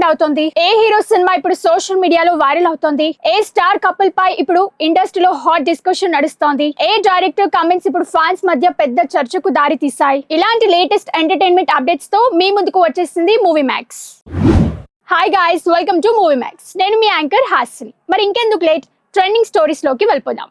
అవుతోంది? ఏ hero cinema ఇప్పుడు social మీడియాలో వైరల్ అవుతోంది? ఏ స్టార్ కపుల్ పై ఇప్పుడు ఇండస్ట్రీలో హాట్ డిస్కషన్ నడుస్తోంది? ఏ డైరెక్టర్ కమెంట్స్ ఇప్పుడు ఫ్యాన్స్ మధ్య పెద్ద చర్చకు దారి తీశాయి? ఇలాంటి లేటెస్ట్ ఎంటర్టైన్మెంట్ అప్డేట్స్ తో మీ ముందుకు వచ్చేసింది movie max. Hi guys, welcome to movie max. నేను మీ యాంకర్ హాసిని. మరి ఇంకెందుకు లేట్, ట్రెండింగ్ స్టోరీస్ లోకి వెళ్ళిపోదాం.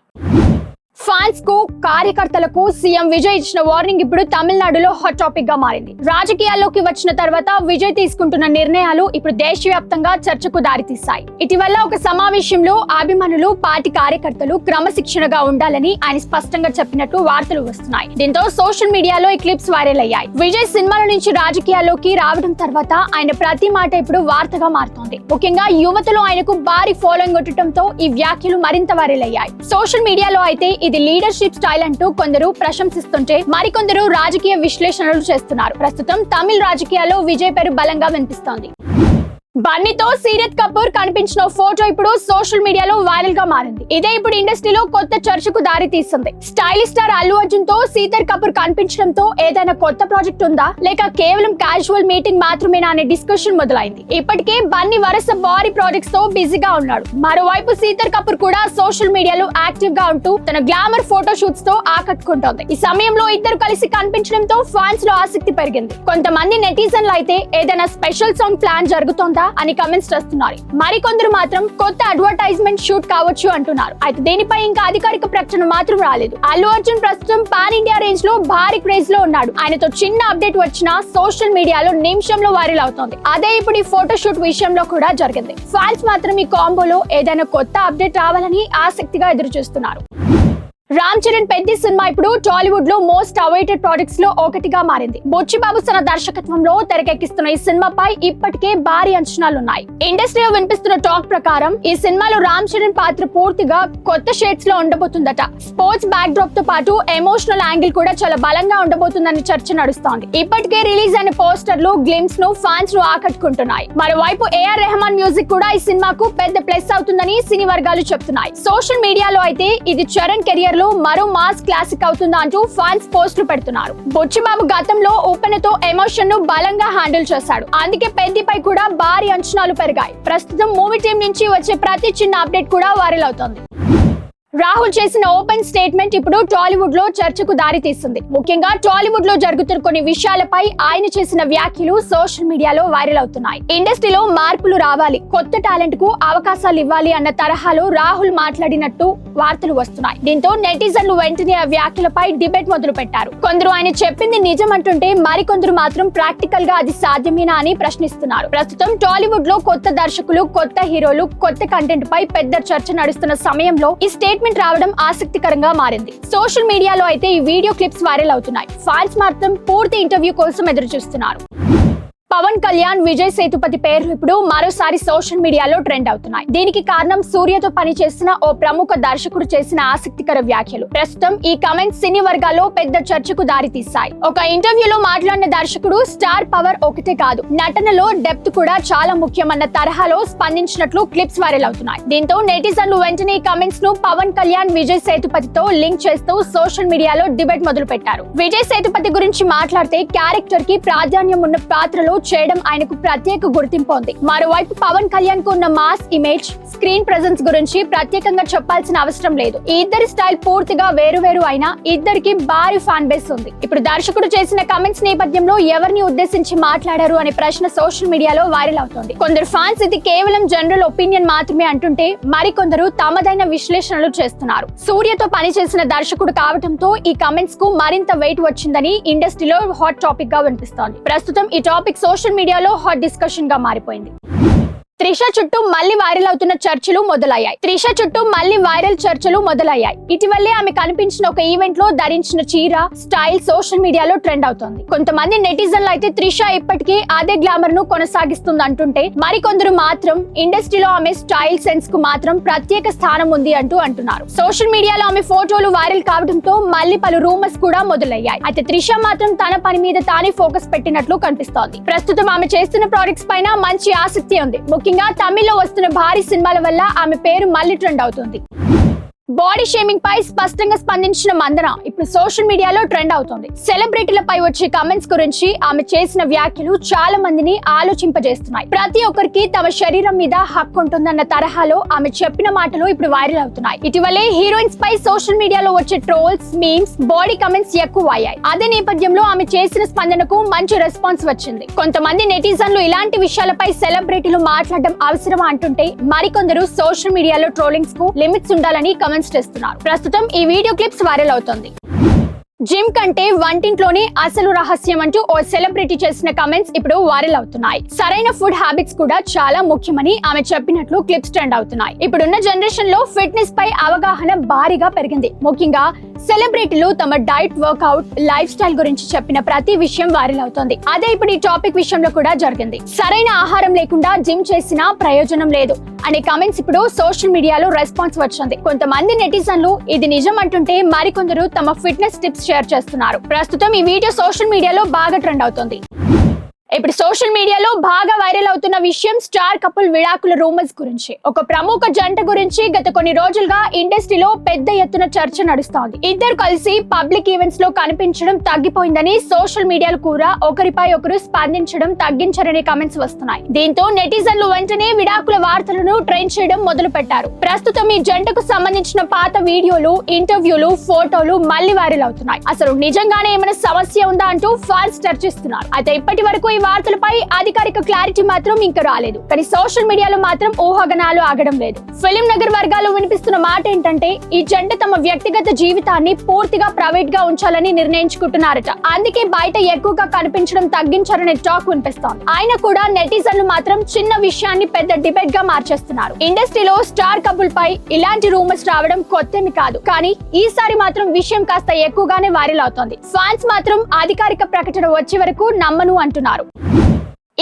ఫ్యాన్స్ కు, కార్యకర్తలకు సీఎం విజయ్ ఇచ్చిన వార్నింగ్ ఇప్పుడు తమిళనాడులో హాట్ టాపిక్ గా మారింది. రాజకీయాల్లోకి వచ్చిన తర్వాత విజయ్ తీసుకుంటున్న నిర్ణయాలు ఇప్పుడు దేశవ్యాప్తంగా చర్చకు దారితీశాయి. ఇటీవల ఒక సమావేశంలో అభిమానులు, పార్టీ కార్యకర్తలు క్రమశిక్షణగా ఉండాలని ఆయన స్పష్టంగా చెప్పినట్టు వార్తలు వస్తున్నాయి. దీంతో సోషల్ మీడియాలో ఈ క్లిప్స్ వైరల్ అయ్యాయి. విజయ్ సినిమాల నుంచి రాజకీయాల్లోకి రావడం తర్వాత ఆయన ప్రతి మాట ఇప్పుడు వార్తగా మారుతోంది. ముఖ్యంగా యువతలో ఆయనకు భారీ ఫాలోయింగ్ ఉండటంతో ఈ వ్యాఖ్యలు మరింత వైరల్ అయ్యాయి. సోషల్ మీడియాలో అయితే ఇది లీడర్షిప్ స్టైల్ అంటూ కొందరు ప్రశంసిస్తుంటే మరికొందరు రాజకీయ విశ్లేషణలు చేస్తున్నారు. ప్రస్తుతం తమిళ రాజకీయాల్లో విజయ్ పేరు బలంగా వినిపిస్తోంది. బన్నీతో సీరత్ కపూర్ కనిపించిన ఫోటో ఇప్పుడు సోషల్ మీడియాలో వైరల్ గా మారింది. ఇదే ఇప్పుడు ఇండస్ట్రీలో కొత్త చర్చకు దారి తీస్తుంది. స్టైలిష్ స్టార్ అల్లు అర్జున్ తో సీతర్ కపూర్ కనిపించడంతో ఏదైనా కొత్త ప్రాజెక్ట్ ఉందా, లేక కేవలం క్యాజువల్ మీటింగ్ మాత్రమేనా అనే డిస్కషన్ మొదలైంది. ఇప్పటికే బన్నీ వరుస భారీ ప్రాజెక్ట్స్ తో బిజీగా ఉన్నాడు. మరోవైపు సీతర్ కపూర్ కూడా సోషల్ మీడియాలో యాక్టివ్ గా ఉంటూ తన గ్లామర్ ఫోటో షూట్స్ తో ఆకట్టుకుంటోంది. ఈ సమయంలో ఇద్దరు కలిసి కనిపించడంతో ఫ్యాన్స్ లో ఆసక్తి పెరిగింది. కొంతమంది నెటిజన్లు అయితే ఏదైనా స్పెషల్ సాంగ్ ప్లాన్ జరుగుతోందా అని కమెంట్స్ చేస్తున్నారు. మరికొందరు మాత్రం కొత్త అడ్వర్టైజ్మెంట్ షూట్ కావచ్చు అంటున్నారు. అయితే దీనిపై ఇంకా అధికారిక ప్రకటన మాత్రం రాలేదు. అల్లు అర్జున్ ప్రస్తుతం పాన్ ఇండియా రేంజ్ లో భారీ క్రేజ్ లో ఉన్నాడు. ఆయనతో చిన్న అప్డేట్ వచ్చినా సోషల్ మీడియాలో నిమిషంలో వైరల్ అవుతోంది. అదే ఇప్పుడు ఈ ఫోటో షూట్ విషయంలో కూడా జరిగింది. ఫ్యాన్స్ మాత్రం ఈ కాంబోలో ఏదైనా కొత్త అప్డేట్ రావాలని ఆసక్తిగా ఎదురు చూస్తున్నారు. రామ్ చరణ్ పెద్ద సినిమా ఇప్పుడు టాలీవుడ్ లో మోస్ట్ అవైటెడ్ ప్రాజెక్ట్స్ లో ఒకటిగా మారింది. బొచ్చిబాబు తన దర్శకత్వంలో తెరకెక్కిస్తున్న ఈ సినిమాపై ఇప్పటికే భారీ అంచనాలున్నాయి. ఇండస్ట్రీలో వినిపిస్తున్న టాక్ ప్రకారం ఈ సినిమాలో రామ్ చరణ్ పాత్ర పూర్తిగా కొత్త షేడ్స్ లో ఉండబోతుందట. స్పోర్ట్స్ బ్యాక్ డ్రాప్ తో పాటు ఎమోషనల్ యాంగిల్ కూడా చాలా బలంగా ఉండబోతుందని చర్చ నడుస్తోంది. ఇప్పటికే రిలీజ్ అయిన పోస్టర్లు, గ్లిమ్స్ ను ఫ్యాన్స్ ను ఆకట్టుకుంటున్నాయి. మరోవైపు ఏఆర్ రెహమాన్ మ్యూజిక్ కూడా ఈ సినిమాకు పెద్ద ప్లస్ అవుతుందని సినీ వర్గాలు చెప్తున్నాయి. సోషల్ మీడియాలో అయితే ఇది చరణ్ కెరియర్ లో మరో మాస్ క్లాసిక్ అవుతుందా అంటూ ఫ్యాన్స్ పోస్టులు పెడుతున్నారు. బొచ్చిబాబు గతంలో ఉప్పెనతో ఎమోషన్ ను బలంగా హ్యాండిల్ చేశాడు. అందుకే పెద్దిపై కూడా భారీ అంచనాలు పెరిగాయి. ప్రస్తుతం మూవీ టీం నుంచి వచ్చే ప్రతి చిన్న అప్డేట్ కూడా వైరల్ అవుతోంది. రాహుల్ చేసిన ఓపెన్ స్టేట్మెంట్ ఇప్పుడు టాలీవుడ్ లో చర్చకు దారి తీస్తుంది. ముఖ్యంగా టాలీవుడ్ లో జరుగుతున్న కొన్ని విషయాలపై ఆయన చేసిన వ్యాఖ్యలు సోషల్ మీడియాలో వైరల్ అవుతున్నాయి. ఇండస్ట్రీలో మార్పులు రావాలి, కొత్త టాలెంట్ కు అవకాశాలు ఇవ్వాలి అన్న తరహాలో రాహుల్ మాట్లాడినట్టు వార్తలు వస్తున్నాయి. దీంతో నెటిజన్లు వెంటనే ఆ వ్యాఖ్యలపై డిబేట్ మొదలు పెట్టారు. కొందరు ఆయన చెప్పింది నిజం అంటుంటే మరికొందరు మాత్రం ప్రాక్టికల్ గా అది సాధ్యమేనా అని ప్రశ్నిస్తున్నారు. ప్రస్తుతం టాలీవుడ్ లో కొత్త దర్శకులు, కొత్త హీరోలు, కొత్త కంటెంట్ పై పెద్ద చర్చ నడుస్తున్న సమయంలో ఈ స్టేట్మెంట్ రావడం ఆసక్తికరంగా మారింది. సోషల్ మీడియాలో అయితే ఈ వీడియో క్లిప్స్ వైరల్ అవుతున్నాయి. ఫ్యాన్స్ మాత్రం పూర్తి ఇంటర్వ్యూ కోసం ఎదురు చూస్తున్నారు. పవన్ కళ్యాణ్, విజయ్ సేతుపతి పేర్లు ఇప్పుడు మరోసారి సోషల్ మీడియాలో ట్రెండ్ అవుతున్నాయి. దీనికి కారణం సూర్యతో పనిచేసిన ఓ ప్రముఖ దర్శకుడు చేసిన ఆసక్తికర వ్యాఖ్యలు. ప్రస్తుతం ఈ కమెంట్స్ సినీ వర్గాల్లో పెద్ద చర్చకు దారి తీశాయి. ఒక ఇంటర్వ్యూలో మాట్లాడిన దర్శకుడు స్టార్ పవర్ ఒకటే కాదు, నటనలో డెప్త్ కూడా చాలా ముఖ్యమన్న తరహాలో స్పందించినట్లు క్లిప్స్ వైరల్ అవుతున్నాయి. దీంతో నెటిజన్లు వెంటనే ఈ కమెంట్స్ ను పవన్ కళ్యాణ్, విజయ్ సేతుపతితో లింక్ చేస్తూ సోషల్ మీడియాలో డిబేట్ మొదలు పెట్టారు. విజయ్ సేతుపతి గురించి మాట్లాడితే క్యారెక్టర్ కి ప్రాధాన్యం ఉన్న పాత్రలో చేయడం ఆయనకు ప్రత్యేక గుర్తింపు ఉంది. మరోవైపు పవన్ కళ్యాణ్ కు ఉన్న మాస్ ఇమేజ్, స్క్రీన్ ప్రెజెన్స్ గురించి ప్రత్యేకంగా చెప్పాల్సిన అవసరం లేదు. ఈ ఇద్దరి స్టైల్ పూర్తిగా వేరు అయినా ఇద్దరికి భారీ ఫ్యాన్ బేస్ ఉంది. ఇప్పుడు దర్శకుడు చేసిన కమెంట్స్ నేపథ్యంలో ఎవరిని ఉద్దేశించి మాట్లాడారు అనే ప్రశ్న సోషల్ మీడియాలో వైరల్ అవుతోంది. కొందరు ఫ్యాన్స్ ఇది కేవలం జనరల్ ఒపీనియన్ మాత్రమే అంటుంటే మరికొందరు తమదైన విశ్లేషణలు చేస్తున్నారు. సూర్యతో పనిచేసిన దర్శకుడు కావడంతో ఈ కమెంట్స్ కు మరింత వెయిట్ వచ్చిందని ఇండస్ట్రీలో హాట్ టాపిక్ గా వినిపిస్తోంది. ప్రస్తుతం ఈ టాపిక్ సోషల్ మీడియాలో హాట్ డిస్కషన్ గా మారిపోయింది. త్రిష చుట్టూ మళ్ళీ వైరల్ అవుతున్న చర్చలు మొదలయ్యాయి. ఇటీవలే ఆమె కనిపించిన ఒక ఈవెంట్ లో ధరించిన చీర, స్టైల్ సోషల్ మీడియాలో ట్రెండ్ అవుతోంది. కొంతమంది నెటిజన్లు అయితే త్రిష ఇప్పటికీ అదే గ్లామర్ ను కొనసాగిస్తుంది అంటుంటే మరికొందరు మాత్రం ఇండస్ట్రీలో ఆమె స్టైల్ సెన్స్ కు మాత్రం ప్రత్యేక స్థానం ఉంది అంటున్నారు. సోషల్ మీడియాలో ఆమె ఫోటోలు వైరల్ కావడంతో మళ్ళీ పలు రూమర్స్ కూడా మొదలయ్యాయి. అయితే త్రిష మాత్రం తన పని మీద తానే ఫోకస్ పెట్టినట్లు కనిపిస్తోంది. ప్రస్తుతం ఆమె చేస్తున్న ప్రాజెక్ట్స్ పైన మంచి ఆసక్తి ఉంది. ముఖ్యంగా తమిళ్లో వస్తున్న భారీ సినిమాల వల్ల ఆమె పేరు మళ్ళీ ట్రెండ్ అవుతుంది. బాడీ షేమింగ్ పై స్పష్టంగా స్పందించిన మందన ఇప్పుడు సోషల్ మీడియాలో ట్రెండ్ అవుతుంది. సెలబ్రిటీలపై వచ్చే కామెంట్స్ గురించి ఆమె చేసిన వ్యాఖ్యలు చాలా మందిని ఆలోచింపజేస్తున్నాయి. ప్రతి ఒక్కరికి తమ శరీరం మీద హక్కు ఉంటుందన్న తరహాలో ఆమె చెప్పిన మాటలు ఇప్పుడు వైరల్ అవుతున్నాయి. ఇటీవలే హీరోయిన్స్ పై సోషల్ మీడియాలో వచ్చే ట్రోల్స్, మీమ్స్, బాడీ కామెంట్స్ ఎక్కువ అయ్యాయి. అదే నేపథ్యంలో ఆమె చేసిన స్పందనకు మంచి రెస్పాన్స్ వచ్చింది. కొంతమంది నెటిజన్లు ఇలాంటి విషయాలపై సెలబ్రిటీలు మాట్లాడడం అవసరమా అంటుంటే, మరికొందరు సోషల్ మీడియాలో ట్రోలింగ్స్ కు లిమిట్స్ ఉండాలని చేస్తున్నారు. ప్రస్తుతం ఈ వీడియో క్లిప్స్ వైరల్ అవుతోంది. జిమ్ కంటే వంటింట్లోనే అసలు రహస్యం అంటూ ఓ సెలబ్రిటీ చేసిన కామెంట్స్ ఇప్పుడు వైరల్ అవుతున్నాయి. సరైన ఫుడ్ హ్యాబిట్స్ కూడా చాలా ముఖ్యమని ఆమె చెప్పినట్లు క్లిప్స్ ట్రెండ్ అవుతున్నాయి. ఇప్పుడున్న జనరేషన్ లో ఫిట్నెస్ పై అవగాహన భారీగా పెరిగింది. ముఖ్యంగా సెలబ్రిటీలు తమ డైట్, వర్కౌట్, లైఫ్ స్టైల్ గురించి చెప్పిన ప్రతి విషయం వైరల్ అవుతోంది. అదే ఇప్పుడు ఈ టాపిక్ విషయంలో కూడా జరిగింది. సరైన ఆహారం లేకుండా జిమ్ చేసినా ప్రయోజనం లేదు అనే కామెంట్స్ ఇప్పుడు సోషల్ మీడియాలో రెస్పాన్స్ వచ్చింది. కొంతమంది నెటిజన్లు ఇది నిజం అంటుంటే, మరికొందరు తమ ఫిట్నెస్ టిప్స్ షేర్ చేస్తున్నారు. ప్రస్తుతం ఈ వీడియో సోషల్ మీడియాలో బాగా ట్రెండ్ అవుతుంది. ఇప్పుడు సోషల్ మీడియాలో బాగా వైరల్ అవుతున్న విషయం స్టార్ కపుల్ విడాకుల రూమర్స్ గురించి. ఒక ప్రముఖ జంట గురించి గత కొన్ని రోజులుగా ఇండస్ట్రీలో పెద్ద ఎత్తున చర్చ నడుస్తోంది. ఇద్దరు కలిసి పబ్లిక్ ఈవెంట్స్ లో కనిపించడం తగ్గిపోయిందని సోషల్ మీడియాలో కూడా ఒకరిపై ఒకరు స్పందించడం తగ్గించారనే కామెంట్స్ వస్తున్నాయి. దీంతో నెటిజన్లు వెంటనే విడాకుల వార్తలను ట్రెండ్ చేయడం మొదలు పెట్టారు. ప్రస్తుతం ఈ జంటకు సంబంధించిన పాత వీడియోలు, ఇంటర్వ్యూలు, ఫోటోలు మళ్లీ వైరల్ అవుతున్నాయి. అసలు నిజంగానే ఏమైనా సమస్య ఉందా అంటూ ఫ్యాన్స్ చర్చిస్తున్నారు. అయితే ఇప్పటి వరకు ఈ వార్తలపై అధికారిక క్లారిటీ మాత్రం ఇంకా రాలేదు. కానీ సోషల్ మీడియాలో మాత్రం ఊహాగానాలు ఆగడం లేదు. ఫిలిం నగర్ వర్గాల్లో వినిపిస్తున్న మాట ఏంటంటే, ఈ జంట తమ వ్యక్తిగత జీవితాన్ని పూర్తిగా ప్రైవేట్ గా ఉంచాలని నిర్ణయించుకుంటున్నారట. అందుకే బయట ఎక్కువగా కనిపించడం తగ్గించారనే టాక్ వినిపిస్తోంది. ఆయన కూడా నెటిజన్లు మాత్రం చిన్న విషయాన్ని పెద్ద డిబేట్ గా మార్చేస్తున్నారు. ఇండస్ట్రీలో స్టార్ కపుల్ పై ఇలాంటి రూమర్స్ రావడం కొత్తేమి కాదు. కానీ ఈసారి మాత్రం విషయం కాస్త ఎక్కువగానే వైరల్ అవుతోంది. ఫ్యాన్స్ మాత్రం అధికారిక ప్రకటన వచ్చే వరకు నమ్మను అంటున్నారు.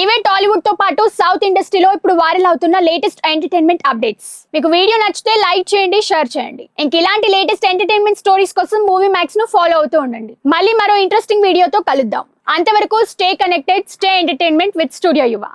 ఇవే టాలీవుడ్ తో పాటు సౌత్ ఇండస్ట్రీలో ఇప్పుడు వైరల్ అవుతున్న లేటెస్ట్ ఎంటర్టైన్మెంట్ అప్డేట్స్. మీకు వీడియో నచ్చితే లైక్ చేయండి, షేర్ చేయండి. ఇంక ఇలాంటి లేటెస్ట్ ఎంటర్టైన్మెంట్ స్టోరీస్ కోసం మూవీ మ్యాక్స్ ను ఫాలో అవుతూ ఉండండి. మళ్ళీ మరో ఇంట్రెస్టింగ్ వీడియోతో కలుద్దాం. అంతవరకు stay connected, stay entertainment with studio యువ.